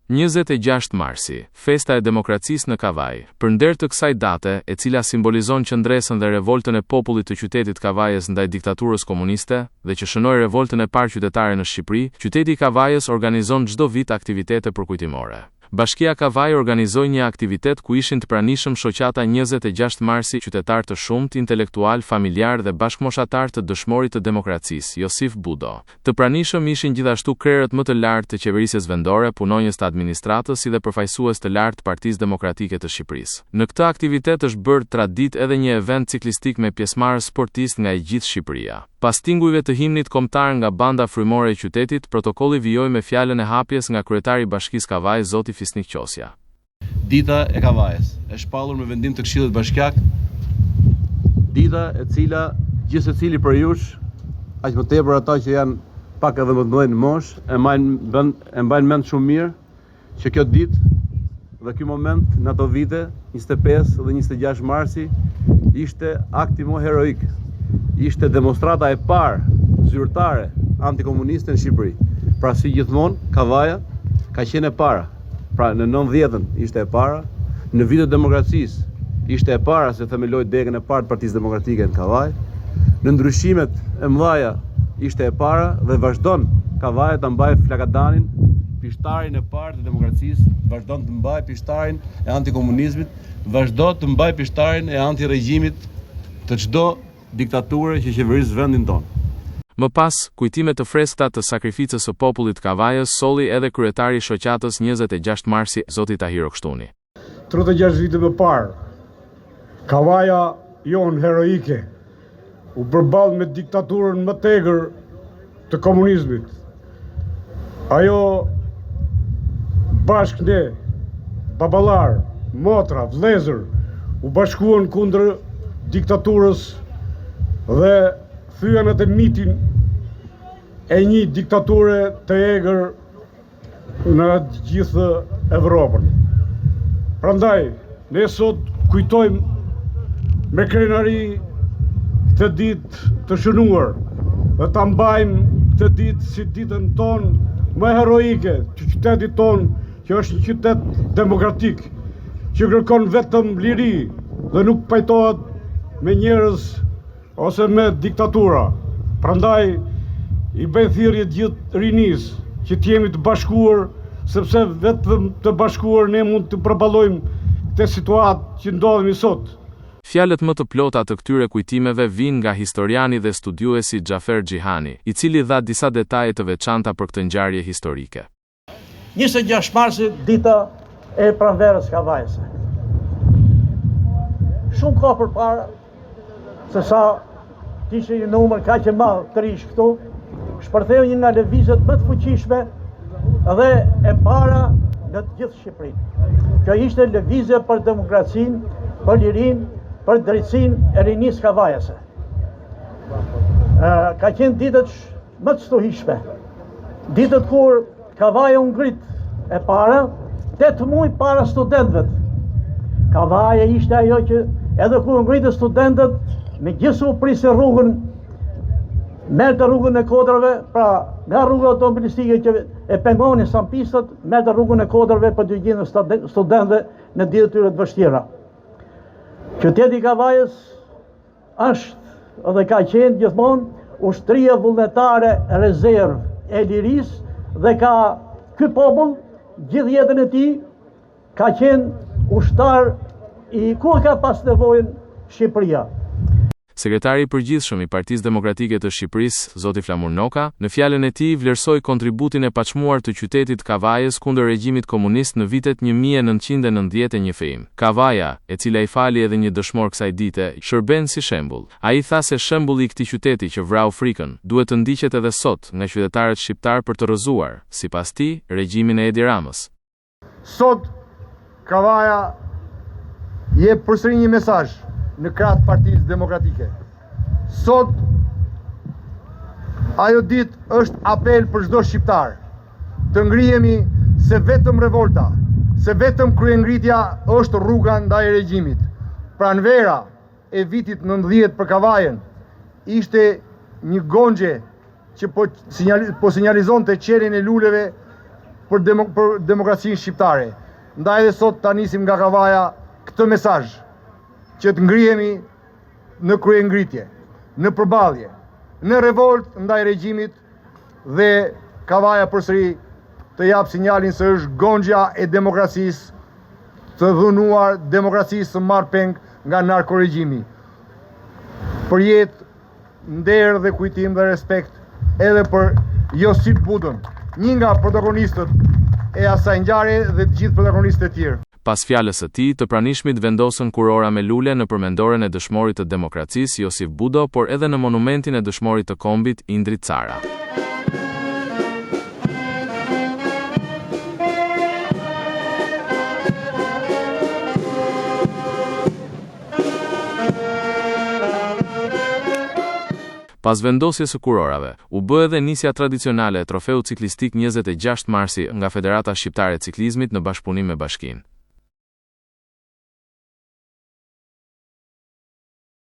26 marsi, festa e demokracisë në Kavaj. Përnder të kësaj date, e cila simbolizon qëndresën dhe revoltën e popullit të qytetit Kavajës ndaj diktaturës komuniste, dhe që shënoi revoltën e parë qytetare në Shqipëri, qyteti i Kavajës organizon çdo vit aktivitete përkujtimore. Bashkia Kavaj organizoi një aktivitet ku ishin të pranishëm shoqata 26 marsi, qytetar të shumt, intelektual, familjar dhe bashkëmoshatar të dëshmorit të demokracisë, Josif Budo. Të pranishëm ishin gjithashtu krerët më të lartë të qeverisjes vendore, punonjës të administratës si dhe përfaqësues të lartë të Partisë Demokratike të Shqipërisë. Në këtë aktivitet është bërë tradit edhe një event ciklistik me pjesëmarrës sportistë nga e gjithë Shqipëria. Pas tingujve të himnit kombëtar nga banda frymore e qytetit, protokolli vijoi me fjalën e hapjes nga kryetari i Bashkisë Kavaj, zoti Fisnik Qosja. Dita e Kavajës, e shpallur me vendim të Këshillit Bashkiak, dita e cila gjithë secili për jush, aq më tepër ata që janë pak edhe më të mëdhenj në moshë, e mbajnë mend shumë mirë që kjo ditë dhe ky moment në ato vite, 25 dhe 26 marsi, ishte akti më heroik. Ishte demonstrata e parë zyrtare antikomuniste në Shqipëri. Pra si gjithmonë, Kavaja ka qenë e para. Pra në 90-ën ishte e para, në vitet e demokracisë ishte e para se themeloi degën e parë të Partisë Demokratike në Kavaj. Në ndryshimet e mëdha ishte e para dhe vazhdon Kavaja të mbajë flakadanin, pishtarin e parë të demokracisë, vazhdon të mbajë pishtarin e antikomunizmit, vazhdon të mbajë pishtarin e antiregjimit të çdo diktature që qeveris vendin tonë. Më pas, kujtime të freskëta të sakrificës së popullit Kavajës solli edhe kryetari i shoqatës 26 marsi, zoti Tahir Okshtuni. 36 vite më parë, Kavaja jonë heroike u përball me diktaturën më tegër të komunizmit. Ajo bashkë ne, baballar, motra, vëllezër, u bashkuan kundër diktaturës dhe thyen atë mitin e një diktature të egër në gjithë Evropën. Prandaj, ne sot kujtojmë me krenari këtë ditë të shënuar dhe ta mbajmë këtë ditë si ditën tonë më heroike të qytetit tonë, që është një qytet demokratik, që kërkon vetëm liri dhe nuk pajtohet me njerëz ose me diktatura. Prandaj i bëj thirrje gjithë rinisë që të jemi të bashkuar, sepse vetëm të bashkuar ne mund të përballojmë këtë situatë që ndodhemi sot. Fjalët më të plota të këtyre kujtimeve vijnë nga historiani dhe studiuesi Xhafer Xhihani, i cili dha disa detaje të veçanta për këtë ngjarje historike. 26 marsi, dita e pranverës Kavajës. Shumë ka përpara se sa t'ishe një numër ka që madh të rish këtu, shpërtheu një nga lëvizjet më të fuqishme dhe e para në të gjithë Shqipërinë. Kjo ishte lëvizje për demokracinë, për lirinë, për drejtsinë e rinisë Kavajëse. Ka qenë ditët më të shtohishme. Ditët kur Kavaja u ngrit e para, 8 muaj para studentëve. Kavaja ishte ajo që edhe kur ngritën studentët, me gjithë u prisë rrugën, merrte rrugën e Kodrave, pra nga rruga automobilistike që e pengonin sampistët, merrte rrugën e Kodrave për të gjetur studentëve në ditët e tyre të vështira. Qyteti i Kavajës është dhe ka qenë gjithmonë ushtria vullnetare rezervë e lirisë dhe ka ky popull gjithë jetën e tij ka qenë ushtar i ku ka pas nevojën Shqipëria. Sekretari i përgjithshëm i Partisë Demokratike të Shqipërisë, zoti Flamur Noka, në fjalën e tij vlerësoi kontributin e paçmuar të qytetit Kavajës kundër regjimit komunist në vitet 1991. Kavaja, e cila i fali edhe një dëshmor kësaj dite, shërben si shembull. Ai tha se shembulli i këtij qyteti që vrau frikën duhet të ndiqet edhe sot nga qytetarët shqiptar për të rrëzuar, sipas tij, regjimin e Edi Ramës. Sot Kavaja jep përsëri një mesazh në krah të Partisë Demokratike. Sot ajo ditë është apel për çdo shqiptar të ngrihemi se vetëm revolta, se vetëm kryengritja është rruga ndaj regjimit. Pranvera e vitit 90 për Kavajën ishte një gongje që po sinjalizonte qeljen e luleve për demokracinë shqiptare. Ndaj edhe sot ta nisim nga Kavaja këtë mesazh, që të ngrihemi në kryengritje, në përballje, në revolt ndaj regjimit dhe Kavaja përsëri të jap sinjalin se është gonxha e demokracisë, të dhunuar demokracisë së marrë peng nga narkoregjimi. Për jetë, nder dhe kujtim dhe respekt edhe për Josip Budën, një nga protagonistët e asaj ngjarje dhe të gjithë protagonistët e tjerë. Pas fjalës së tij, të pranishmit vendosën kurora me lule në përmendoren e dëshmorit të demokracisë Josip Budo, por edhe në monumentin e dëshmorit të kombit Indrit Cara. Pas vendosjes së kurorave, u bë edhe nisja tradicionale e trofeut ciklistik 26 marsi nga Federata Shqiptare e Ciklizmit në bashkëpunim me Bashkinë.